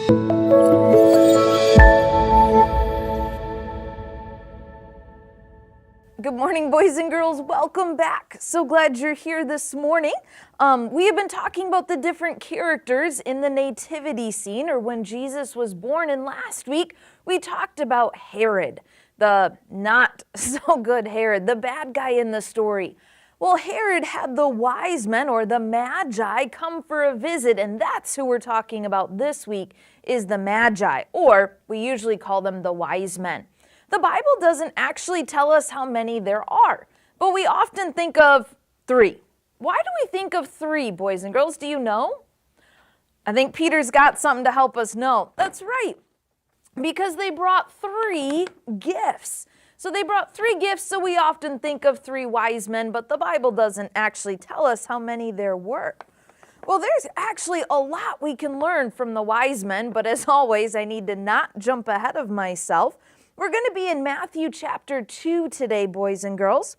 Good morning, boys and girls. Welcome back. So glad you're here this morning. We have been talking about the different characters in the nativity scene, or when Jesus was born. And last week, we talked about Herod, the not so good Herod, the bad guy in the story. Well, Herod had the wise men, or the Magi, come for a visit, and that's who we're talking about this week, is the Magi, or we usually call them the wise men. The Bible doesn't actually tell us how many there are, but we often think of 3. Why do we think of 3, boys and girls? Do you know? I think Peter's got something to help us know. That's right, because they brought 3 gifts. So they brought 3 gifts, so we often think of 3 wise men, but the Bible doesn't actually tell us how many there were. Well, there's actually a lot we can learn from the wise men, but as always, I need to not jump ahead of myself. We're going to be in Matthew chapter 2 today, boys and girls.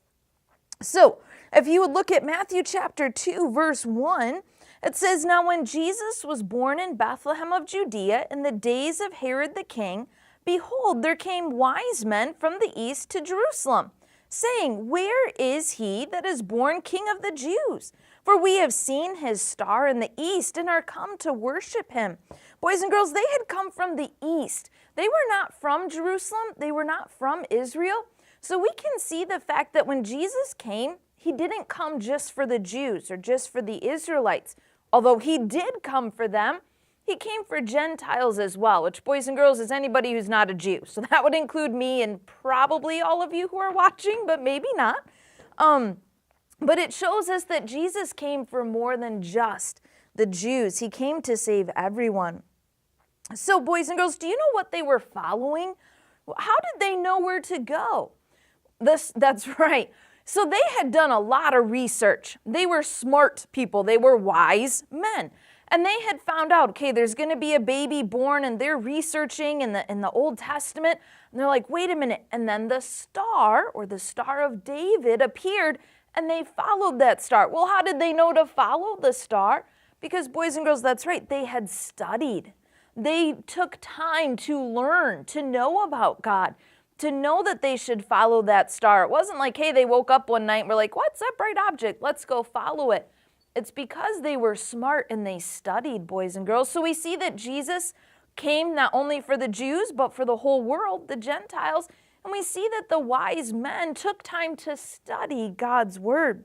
So, if you would look at Matthew chapter 2, verse 1, it says, "Now when Jesus was born in Bethlehem of Judea in the days of Herod the king, behold, there came wise men from the east to Jerusalem, saying, Where is he that is born King of the Jews? For we have seen his star in the east and are come to worship him." Boys and girls, they had come from the east. They were not from Jerusalem. They were not from Israel. So we can see the fact that when Jesus came, he didn't come just for the Jews or just for the Israelites. Although he did come for them, he came for Gentiles as well, which, boys and girls, is anybody who's not a Jew. So that would include me and probably all of you who are watching, but maybe not. But it shows us that Jesus came for more than just the Jews. He came to save everyone. So, boys and girls, do you know what they were following? How did they know where to go? That's right. So they had done a lot of research. They were smart people. They were wise men. And they had found out, okay, there's going to be a baby born, and they're researching in the Old Testament. And they're like, wait a minute. And then the star, or the Star of David, appeared, and they followed that star. Well, how did they know to follow the star? Because, boys and girls, that's right, they had studied. They took time to learn, to know about God, to know that they should follow that star. It wasn't like, hey, they woke up one night and were like, what's that bright object? Let's go follow it. It's because they were smart and they studied, boys and girls. So we see that Jesus came not only for the Jews, but for the whole world, the Gentiles. And we see that the wise men took time to study God's word.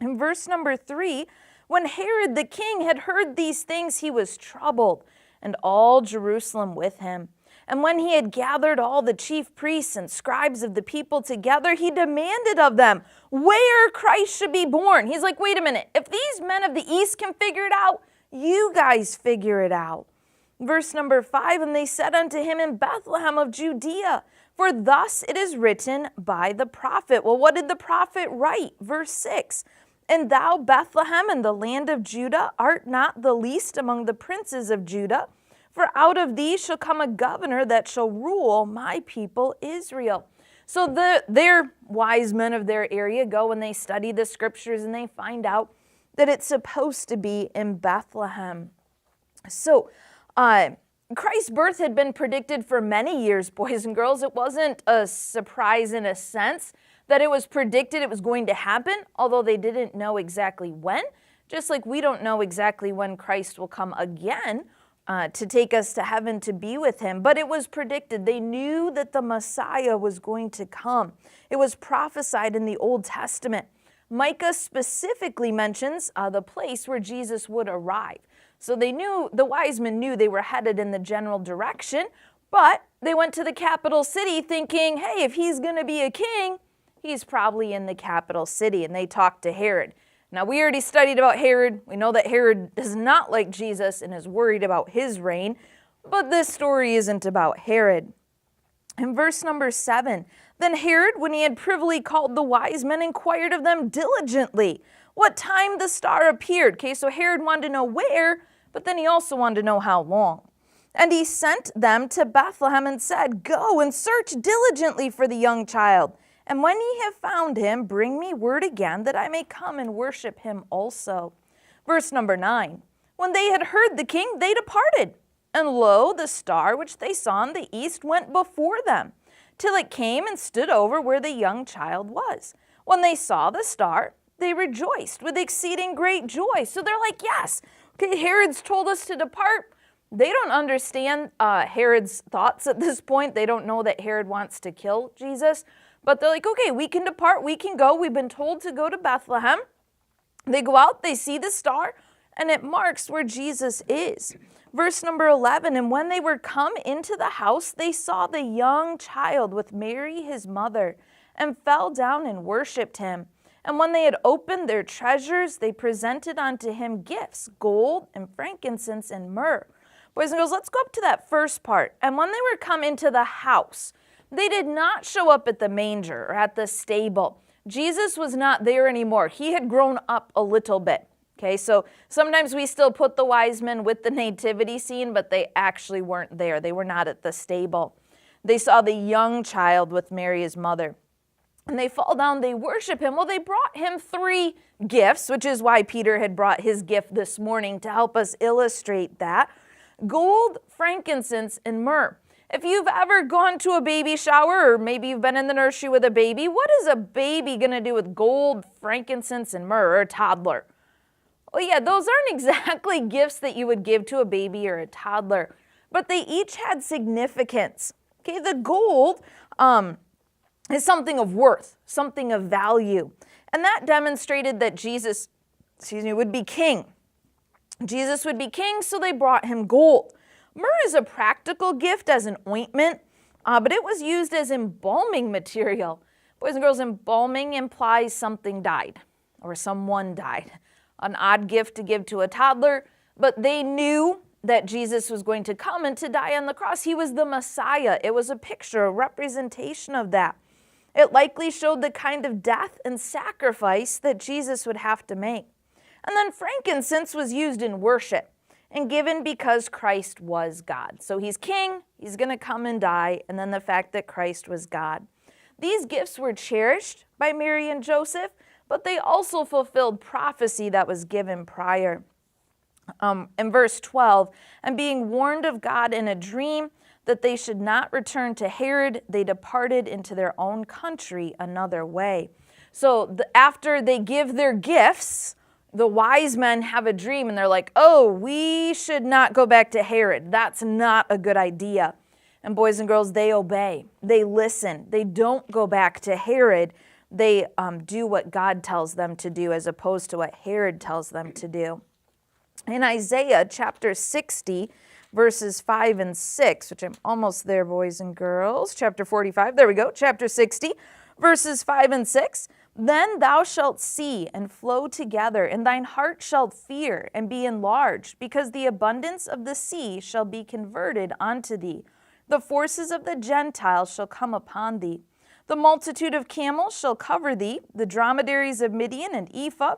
In verse number 3, when Herod the king had heard these things, he was troubled, and all Jerusalem with him. And when he had gathered all the chief priests and scribes of the people together, he demanded of them where Christ should be born. He's like, wait a minute, if these men of the east can figure it out, you guys figure it out. Verse number 5, and they said unto him, in Bethlehem of Judea, for thus it is written by the prophet. Well, what did the prophet write? Verse 6, and thou, Bethlehem, in the land of Judah, art not the least among the princes of Judah, for out of thee shall come a governor that shall rule my people Israel. So their wise men of their area go and they study the scriptures and they find out that it's supposed to be in Bethlehem. So Christ's birth had been predicted for many years, boys and girls. It wasn't a surprise in a sense that it was predicted it was going to happen, although they didn't know exactly when, just like we don't know exactly when Christ will come again to take us to heaven to be with him. But it was predicted. They knew that the Messiah was going to come. It was prophesied in the Old Testament. Micah specifically mentions the place where Jesus would arrive. So they knew, the wise men knew they were headed in the general direction, but they went to the capital city thinking, hey, if he's going to be a king, he's probably in the capital city. And they talked to Herod. Now, we already studied about Herod. We know that Herod does not like Jesus and is worried about his reign, but this story isn't about Herod. In verse number 7, then Herod, when he had privily called the wise men, inquired of them diligently what time the star appeared. Okay, so Herod wanted to know where, but then he also wanted to know how long. And he sent them to Bethlehem and said, go and search diligently for the young child. And when ye have found him, bring me word again that I may come and worship him also. Verse number 9, when they had heard the king, they departed. And lo, the star which they saw in the east went before them, till it came and stood over where the young child was. When they saw the star, they rejoiced with exceeding great joy. So they're like, yes, okay, Herod's told us to depart. They don't understand Herod's thoughts at this point. They don't know that Herod wants to kill Jesus. But they're like, okay, we can depart, we can go. We've been told to go to Bethlehem. They go out, they see the star, and it marks where Jesus is. Verse number 11, and when they were come into the house, they saw the young child with Mary his mother, and fell down and worshipped him. And when they had opened their treasures, they presented unto him gifts, gold and frankincense and myrrh. Boys and girls, let's go up to that first part. And when they were come into the house, they did not show up at the manger or at the stable. Jesus was not there anymore. He had grown up a little bit. Okay, so sometimes we still put the wise men with the nativity scene, but they actually weren't there. They were not at the stable. They saw the young child with Mary, his mother. And they fall down, they worship him. Well, they brought him 3 gifts, which is why Peter had brought his gift this morning to help us illustrate that. Gold, frankincense, and myrrh. If you've ever gone to a baby shower, or maybe you've been in the nursery with a baby, what is a baby going to do with gold, frankincense, and myrrh, or a toddler? Well, yeah, those aren't exactly gifts that you would give to a baby or a toddler, but they each had significance. Okay, the gold is something of worth, something of value, and that demonstrated that Jesus, would be king. Jesus would be king, so they brought him gold. Myrrh is a practical gift as an ointment, but it was used as embalming material. Boys and girls, embalming implies something died or someone died. An odd gift to give to a toddler, but they knew that Jesus was going to come and to die on the cross. He was the Messiah. It was a picture, a representation of that. It likely showed the kind of death and sacrifice that Jesus would have to make. And then frankincense was used in worship and given because Christ was God. So he's king, he's going to come and die, and then the fact that Christ was God. These gifts were cherished by Mary and Joseph, but they also fulfilled prophecy that was given prior. In verse 12, and being warned of God in a dream that they should not return to Herod, they departed into their own country another way. So after they give their gifts, the wise men have a dream and they're like, oh, we should not go back to Herod. That's not a good idea. And boys and girls, they obey. They listen. They don't go back to Herod. They do what God tells them to do as opposed to what Herod tells them to do. In Isaiah chapter 60, verses 5 and 6, which I'm almost there, boys and girls. Chapter 45, there we go. Chapter 60, verses 5 and 6. Then thou shalt see and flow together, and thine heart shall fear and be enlarged, because the abundance of the sea shall be converted unto thee. The forces of the Gentiles shall come upon thee. The multitude of camels shall cover thee, the dromedaries of Midian and Ephah,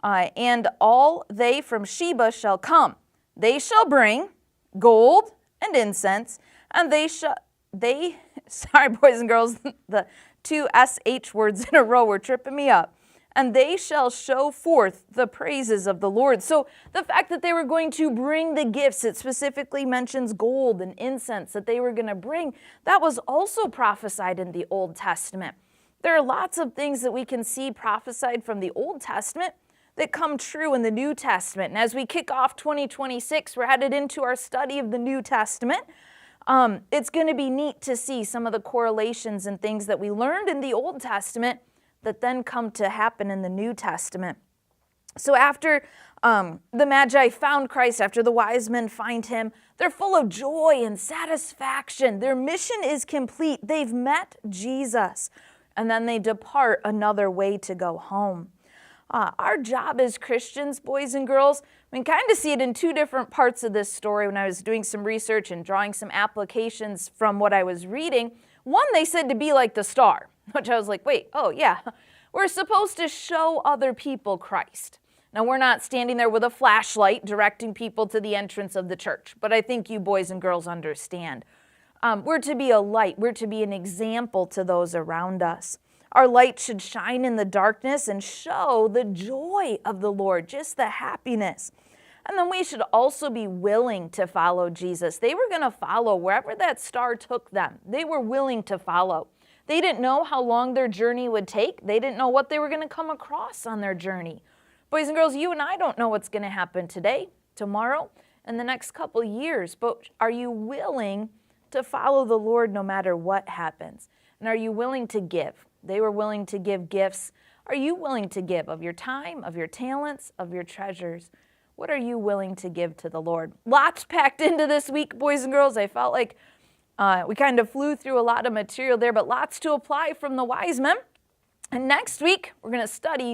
and all they from Sheba shall come. They shall bring gold and incense, and sorry, boys and girls, the 2 SH words in a row were tripping me up. And they shall show forth the praises of the Lord. So the fact that they were going to bring the gifts, it specifically mentions gold and incense that they were going to bring, that was also prophesied in the Old Testament. There are lots of things that we can see prophesied from the Old Testament that come true in the New Testament. And as we kick off 2026, we're headed into our study of the New Testament. It's going to be neat to see some of the correlations and things that we learned in the Old Testament that then come to happen in the New Testament. So after the Magi found Christ, after the wise men find him, they're full of joy and satisfaction. Their mission is complete. They've met Jesus. And then they depart another way to go home. Our job as Christians, boys and girls, we can kind of see it in 2 different parts of this story when I was doing some research and drawing some applications from what I was reading. One, they said to be like the star, which I was like, wait, oh yeah, we're supposed to show other people Christ. Now, we're not standing there with a flashlight directing people to the entrance of the church, but I think you boys and girls understand. We're to be a light. We're to be an example to those around us. Our light should shine in the darkness and show the joy of the Lord, just the happiness. And then we should also be willing to follow Jesus. They were going to follow wherever that star took them. They were willing to follow. They didn't know how long their journey would take. They didn't know what they were going to come across on their journey. Boys and girls, you and I don't know what's going to happen today, tomorrow, and the next couple years, but are you willing to follow the Lord no matter what happens? And are you willing to give? They were willing to give gifts. Are you willing to give of your time, of your talents, of your treasures? What are you willing to give to the Lord? Lots packed into this week, boys and girls. I felt like we kind of flew through a lot of material there, but lots to apply from the wise men. And next week, we're going to study